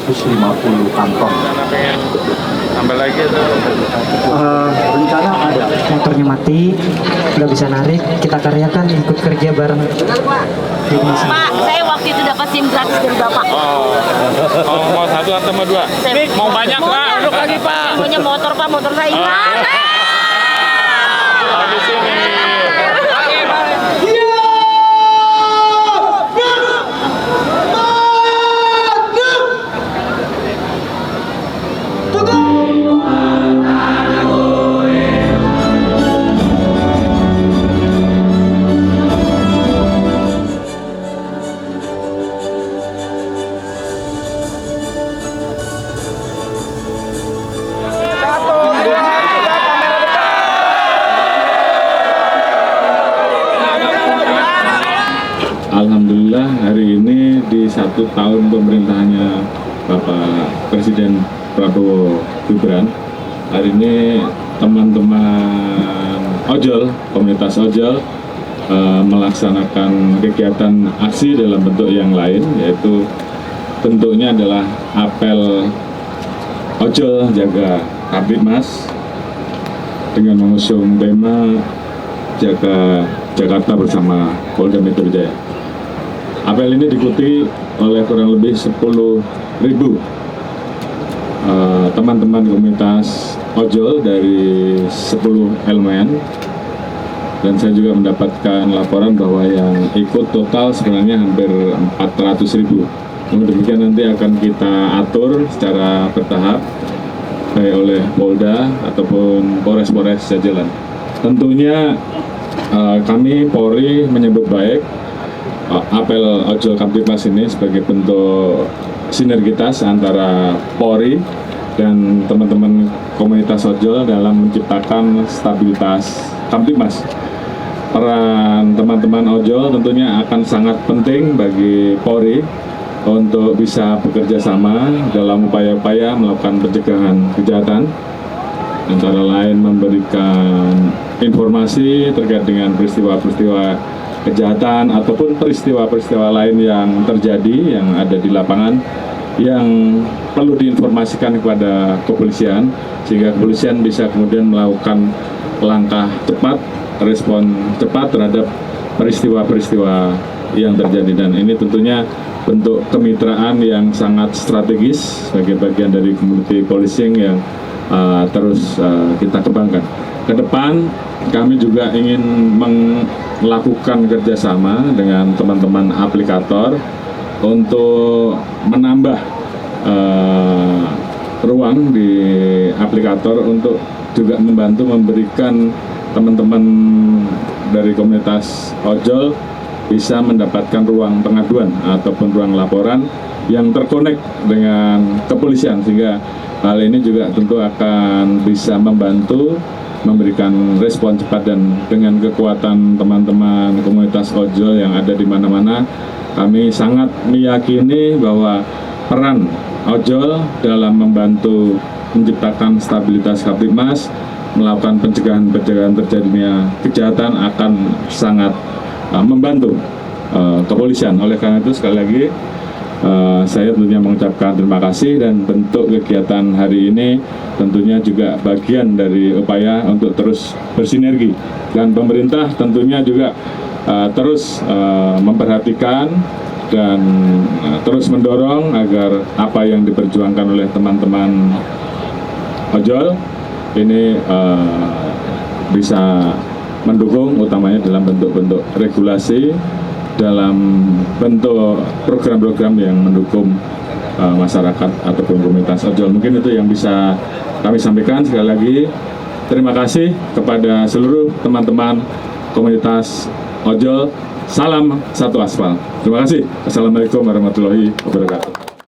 250 kantong. Tambah lagi itu. Rencana ada. Motornya mati, nggak bisa narik, kita karyakan ikut kerja bareng. Pak, saya waktu itu dapat SIM gratis dari Bapak. Oh, mau satu atau mau dua? Mau banyak Pak? Duduk lagi Pak. Saya punya motor Pak, motor saya hilang. Di sini. Alhamdulillah hari ini di 1 tahun pemerintahannya Bapak Presiden Prabowo Gibran, hari ini teman-teman ojol, komunitas ojol melaksanakan kegiatan aksi dalam bentuk yang lain, yaitu bentuknya adalah apel ojol jaga Kamtibmas dengan mengusung tema jaga Jakarta bersama Polda Metro Jaya. Apel ini diikuti oleh kurang lebih 10.000 teman-teman komunitas ojol dari 10 elemen, dan saya juga mendapatkan laporan bahwa yang ikut total sebenarnya hampir 400.000. Namun demikian nanti akan kita atur secara bertahap baik oleh Polda ataupun Polres-Polres sejalan. Tentunya kami Polri menyambut baik apel ojol Kamtibmas ini sebagai bentuk sinergitas antara Polri dan teman-teman komunitas ojol dalam menciptakan stabilitas Kamtibmas. Peran teman-teman ojol tentunya akan sangat penting bagi Polri untuk bisa bekerja sama dalam upaya-upaya melakukan pencegahan kejahatan, antara lain memberikan informasi terkait dengan peristiwa-peristiwa kejahatan ataupun peristiwa-peristiwa lain yang terjadi yang ada di lapangan yang perlu diinformasikan kepada kepolisian, sehingga kepolisian bisa kemudian melakukan langkah cepat, respon cepat terhadap peristiwa-peristiwa yang terjadi. Dan ini tentunya bentuk kemitraan yang sangat strategis sebagai bagian dari community policing yang terus kita kembangkan. Ke depan kami juga ingin melakukan kerjasama dengan teman-teman aplikator untuk menambah ruang di aplikator untuk juga membantu memberikan teman-teman dari komunitas ojol bisa mendapatkan ruang pengaduan ataupun ruang laporan yang terkonek dengan kepolisian, sehingga hal ini juga tentu akan bisa membantu memberikan respon cepat. Dan dengan kekuatan teman-teman komunitas ojol yang ada di mana-mana, kami sangat meyakini bahwa peran ojol dalam membantu menciptakan stabilitas Kamtibmas, melakukan pencegahan terjadinya kejahatan akan sangat membantu kepolisian. Oleh karena itu sekali lagi saya tentunya mengucapkan terima kasih, dan bentuk kegiatan hari ini tentunya juga bagian dari upaya untuk terus bersinergi, dan pemerintah tentunya juga terus memperhatikan dan terus mendorong agar apa yang diperjuangkan oleh teman-teman ojol ini bisa mendukung, utamanya dalam bentuk-bentuk regulasi, dalam bentuk program-program yang mendukung masyarakat ataupun komunitas ojol. Mungkin itu yang bisa kami sampaikan. Sekali lagi terima kasih kepada seluruh teman-teman komunitas ojol. Salam satu aspal. Terima kasih. Assalamualaikum warahmatullahi wabarakatuh.